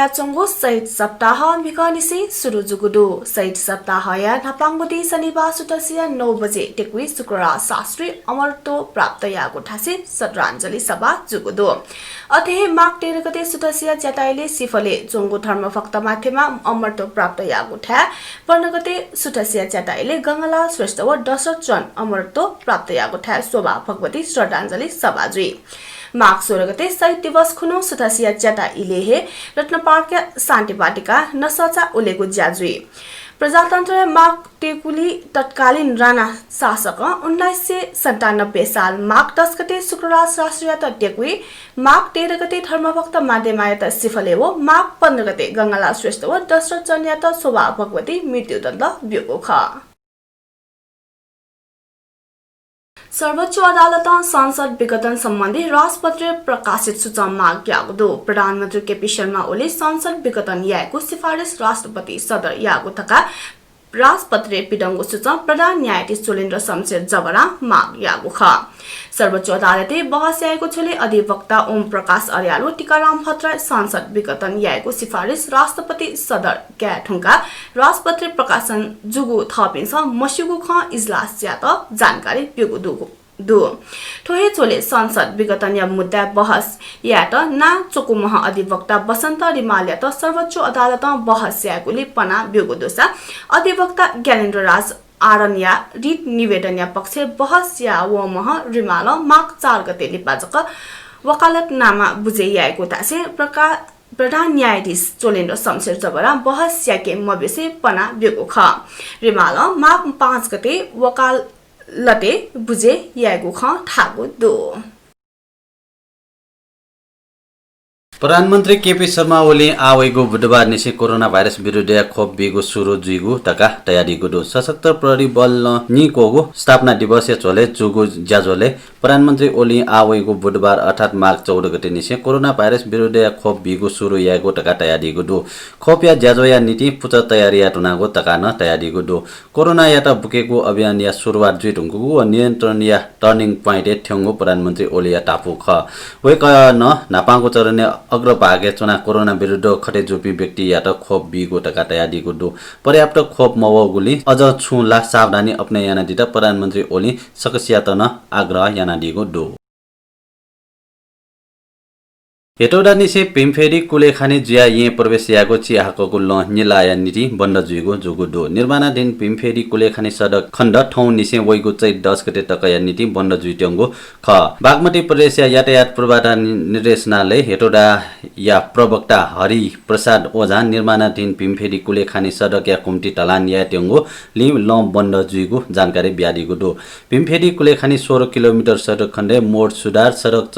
या चंगो शहीद सप्ताह मिकनिसी सुरु जुगुदु शहीद सप्ताह या नपांगबदी शनिबार सुतसिया 9 बजे टेक्वी शुक्रबार शास्त्री अमरत्व प्राप्त यागो ठासी श्रद्धाञ्जली सभा जुगुदु अथे माग 13 गते सुतसिया ज्याताइले सिफले चंगो धर्म भक्त माथेमा अमरत्व प्राप्त यागो ठा 15 गते सुतसिया ज्याताइले गंगला श्रेष्ठ व दशरथ चन अमरत्व प्राप्त यागो ठा शोभा भगवती श्रद्धाञ्जली सभा जुई माघ 16 गते शहीद दिवस खुनु सुतसिया ज्याता इलेहे रत्न पार्क शान्ति वाटिका नसचा उलेको ज्याजुई प्रजातन्त्र माघ टेकुली तत्कालीन राणा शासक 1997 साल माघ 10 गते शुक्रबार शास्त्रीयत टेकुई माघ 13 गते धर्मभक्त माध्यमायत सिफलेवो माघ 15 गते गंगाला श्रेष्ठ व दशरथ चन्यात शोभा भगवती मृत्युदण्ड बियोको ख सर्वोच्च अदालत संसद विघटन सम्बन्धी राजपत्र प्रकाशित सूचना माग यागदो प्रधानमन्त्री केपी शर्मा ओली संसद विघटन याको सिफारिस राष्ट्रपति सदर यागो थका राजपत्र पिडंगो सूचना प्रधान न्यायाधीश चोलेन्द्र शमशेर जबरा माग यागो ख सर्वोच्च अदालतले बहस याएको छले अधिवक्ता ओम प्रकाश अर्याल टीकाराम भट्टराई संसद विघटन याको सिफारिस राष्ट्रपति सदर ग्याठुङका राजपत्र प्रकाशन जुगु थपिन्छ मसुगु ख इजलास ज्यात जानकारी पिगु दु ठोहे छोले संसद विघटन या मुद्दा बहस या त ना चोकुमह अधिवक्ता बसन्त रिमाल या त सर्वोच्च अदालत बहस याकुले पना बिगु दोसा अधिवक्ता ज्ञानेन्द्र राज आरण्या रिट निवेदन या पक्ष बहस या वमह रिमाल माग 4 गते लिपाजक वकालतनामा बुझे याएको तासे प्रधान न्यायाधीश चोलेन्द्र शमशेर जबरा बहस याके मबेसे पना बिगु ख रिमाल माग 5 गते वकालते बुझे याएको ख ठागु दो प्रधानमन्त्री केपी शर्मा ओली आवेगो बुधबार निसे कोरोना भाइरस विरुद्ध खोप बिगो सुरु जुइगु टका तयारी गुडु सशस्त्र प्रहरी बल निकोगु स्थापना दिवस चले जुगु ज्याजोले प्रधानमन्त्री ओली आवेगो बुधबार अर्थात माघ 14 गते निसे कोरोना भाइरस विरुद्ध खोप बिगो सुरु यागो टका तयारी गुडु खोप या ज्याजो या नीति पुच तयारी या टुनागो टका न तयारी गुडु कोरोना या त बुकेको अभियान या सुरुवात जुइटुङगु नियन्त्रण या टर्निङ प्वाइन्ट ठ्याङ्गो प्रधानमन्त्री ओली या टापु ख वेक न नापाङको चरने अग्रभागे चुना कोरोना विरुद्ध खटे जोपी व्यक्ति या त खोप बिगो टका तयारी गुडु पर्याप्त खोप मवगुली अझ छुला सावधानी अपने याना दिता प्रधानमन्त्री ओली सकसियातन आग्रह याना दिगो दु हेटौडा निसे पिमफेरी कुलेखानी जिया ये प्रवेश यागो चियाको गुल्लो निलाया नीति बन्द जुइगो जुगुदो निर्माणाधीन पिमफेरी कुलेखानी सडक खण्ड ठौ निसे वइगो चाहिँ 10 गते तकया नीति बन्द जुइट्यंगो ख बागमती प्रदेश यातायात पूर्वाधार निर्देशनालय हेटौडा या प्रवक्ता हरि प्रसाद ओझा निर्माणाधीन पिमफेरी कुलेखानी सडक या कुम्टी टलान या ट्यंगो लिम ल बन्द जुइगो जानकारी ब्यादिगो दो पिमफेरी कुलेखानी 16 किलोमिटर सडक खण्डे मोड सुधार सडक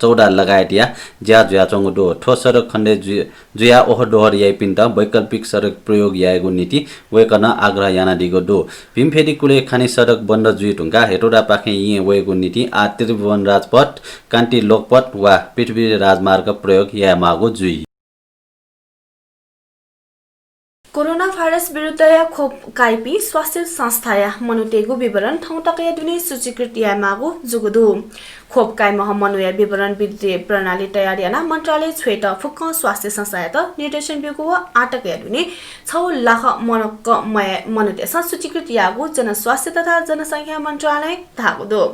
चौडा लगायत या ज्याचोङ दो ठोस सडक खण्डे जुया ओह डोहर याइ पिन्ट वैकल्पिक सडक प्रयोग याएको नीति वेकन आग्रह याना दिगो दो पिमफेरी कुलेखानी सडक बन्द जुइटुङका हेटौडा पाखे यी वेको नीति आ त्रिभुवन राजपथ कान्ति लोकपथ वा पृथ्वी राजमार्ग प्रयोग या मागो जुइ कोरोना भाइरस विरुद्ध या खोप काइपी स्वास्थ्य संस्था या मनुतेगु विवरण ठाउँ तकया दुने सूचीकृत या मागु जुगुदु खोप काय महमनुया विवरण विद्युतीय प्रणाली तयारी याना मन्त्रालय छेट फुक्क स्वास्थ्य संस्था या त निर्देशन बिगु आटक या दुने 6 लाख मनक मनुते सूचीकृत यागु जनस्वास्थ्य तथा जनसंख्या मन्त्रालय धागुदो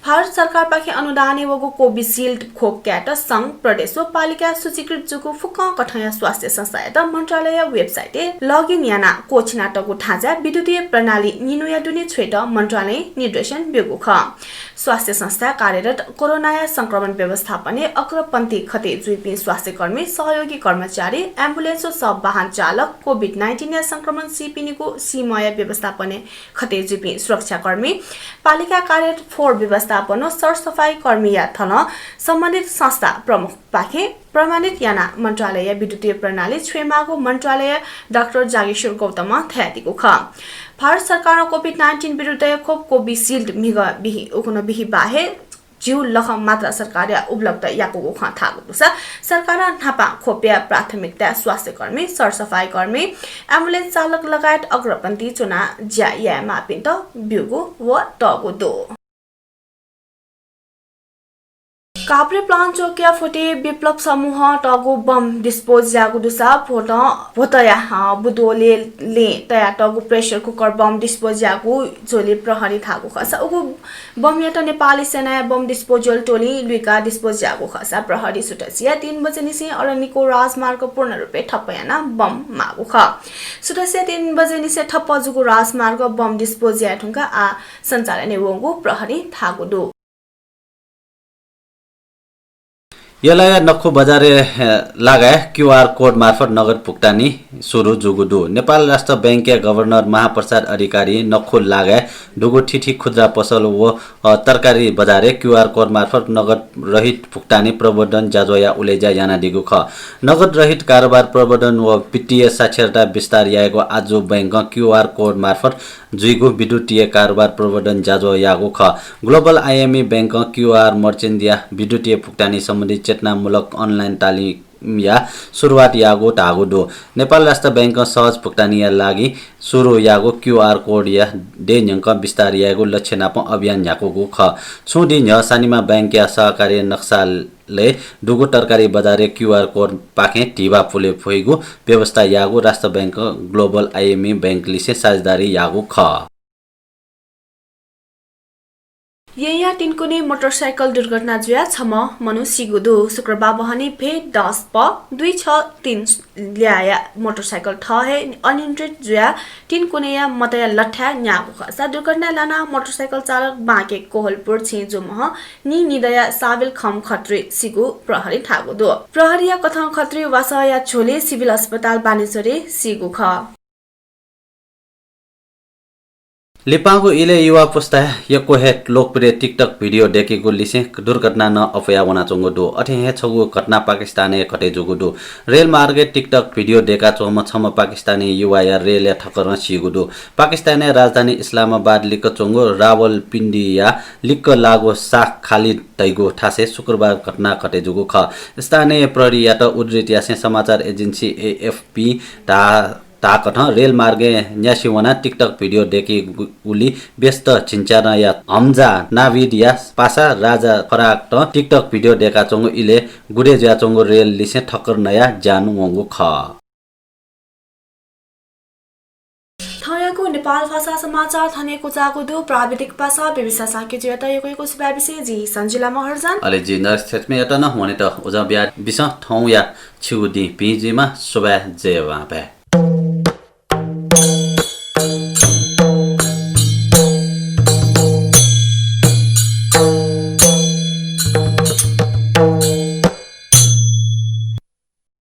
भारत सरकार पाखे अनुदान एवगो कोविशील्ड खोप क्याट संघ प्रदेश व पालिका सूचीकृत जुगु फुक्क कठया स्वास्थ्य संस्था या मन्त्रालय वेबसाइट लगइन याना कोचिनाटको ढाँचा विद्युतीय प्रणाली निनुया दुने छेट मन्त्रालय निर्देशन बिगु ख स्वास्थ्य संस्था कार्यरत कोरोना संक्रमण व्यवस्थापन अग्रपन्थी खते जुइपी स्वास्थ्य कर्मी सहयोगी कर्मचारी एम्बुलेन्स सब वाहन चालक कोभिड-19 संक्रमण सिपिनीको सीमय व्यवस्थापन खते जुइपी सुरक्षा कर्मी पालिका कार्यरत फोर व्यवस्थापन सरसफाई कर्मी या थन सम्बन्धित संस्था प्रमुख पाखे प्रमाणित याना मन्त्रालय विद्युतीय प्रणाली छेमागो मन्त्रालय डाक्टर जागेश्वर गौतम थयातिको ख भारत सरकार कोभिड-19 विरुद्ध खोप कोविशील्ड मिग बिहि उकुन बिहि बाहे जिउ लख मात्रा सरकार उपलब्ध याको ख थागु सरकार नापा खोपिया प्राथमिकता स्वास्थ्य कर्मी सरसफाई कर्मी एम्बुलेन्स चालक लगायत अग्रपन्थी चुना ज्या या मापिन्त बिगु व तगु दो काप्रे प्लान चौकिया फोटे विप्लव समूह टगु बम डिस्पोज यागु दुसा फोटो भोतया बुदोले ले तया टगु प्रेसर कुकर बम डिस्पोज यागु जोले प्रहरी थागु खसा उगु बम यात नेपाली सेना बम डिस्पोजल टोली लुइका डिस्पोज यागु खसा प्रहरी सुटसिया 3 बजे निसे अरनिको राजमार्ग पूर्ण रूपे ठप्पयाना बम मागु ख सुटसिया 3 बजे निसे ठप्प जुगु राजमार्ग बम डिस्पोज या ठुंगा आ सञ्चालन वंगु प्रहरी थागु दु यसलाई नक्खु बजारे लगाए क्यूआर कोड मार्फत नगद भुक्तानी सुरु जुगुदु नेपाल राष्ट्र बैंकका गभर्नर महाप्रसाद अधिकारी नक्खु लगाए डुगु ठिठी खुद्रा पसल व तरकारी बजारे क्यूआर कोड मार्फत नगद रहित भुक्तानी प्रवर्धन जाजोया उलेजा याना दिगु ख नगद रहित कारोबार प्रवर्धन व वित्तीय साक्षरता विस्तार यागो आजु बैंक क्यूआर कोड मार्फत जुइगु विद्युतीय कारोबार प्रवर्धन जाजो यागु ख global IME bank QR merchant या विद्युतीय भुक्तानी सम्बन्धी चेतनामूलक अनलाइन तालिम या सुरुवात यागो टागो दो नेपाल राष्ट्र बैंक सहज भुक्तानी या लागि सुरु यागो क्यूआर कोड या दे न्यंक विस्तार यागो लक्ष्य नाप अभियान याको ख छुदी न्य सानिमा बैंक या सहकारी नक्साले दुगु तरकारी बजारे क्यूआर कोड पाखे टिवा फुले फुइगु व्यवस्था यागो राष्ट्र बैंक ग्लोबल आईएमई बैंक लिसे साझेदारी यागो ख यया तिनकुने मोटरसाइकल दुर्घटना जुया छम मनु सिगुदु शुक्रबार बहनी भे 10 प 263 ल्याया मोटरसाइकल ठहे अनियन्त्रित जुया तिनकुने मतया लठ्या न्यागु खसा दुर्घटना लाना मोटरसाइकल चालक बाके कोहलपुर छिजुमह नि निदया साबिल खम खत्री सिगु प्रहरी ठागुदु प्रहरीया कथन खत्री वासया छोले सिभिल अस्पताल बानेश्वरी सिगु ख लिपाङको इले युवा पुस्ता यको हेट लोकप्रिय टिकटक भिडियो देखेको लिसे दुर्घटना न अफया बना चंगो दो अठे हे छगु घटना पाकिस्ताने कटे जुगु दो रेल मार्गे टिकटक भिडियो देखा चोम छम पाकिस्तानी युवा या रेल या ठक्कर सिगु दो पाकिस्तानी राजधानी इस्लामाबाद लिक चंगो रावलपिंडी या लिक लागो साख खाली तैगो ठासे शुक्रबार घटना कटे जुगु ख स्थानीय प्रहरी या त उद्धृत यासे समाचार एजेन्सी एएफपी ताकथ रेल मार्गे न्यासिवना टिकटक भिडियो देखि उली व्यस्त छिन्चाना या हमजा नाविद या पासा राजा फराक त टिकटक भिडियो देखा चंगो इले गुडे ज्या चंगो रेल लिसे ठक्कर नया जानु वंगु ख थयाको नेपाल भाषा समाचार थनेको जागुदु प्राविधिक भाषा व्यवसाय साके जयता यको सुबाबिसे जी संजिला महर्जन अले जी नर्स क्षेत्रमा यता न हुने त उजा बिया बिस ठौ या छिउदी पिजीमा सुबा जेवा बे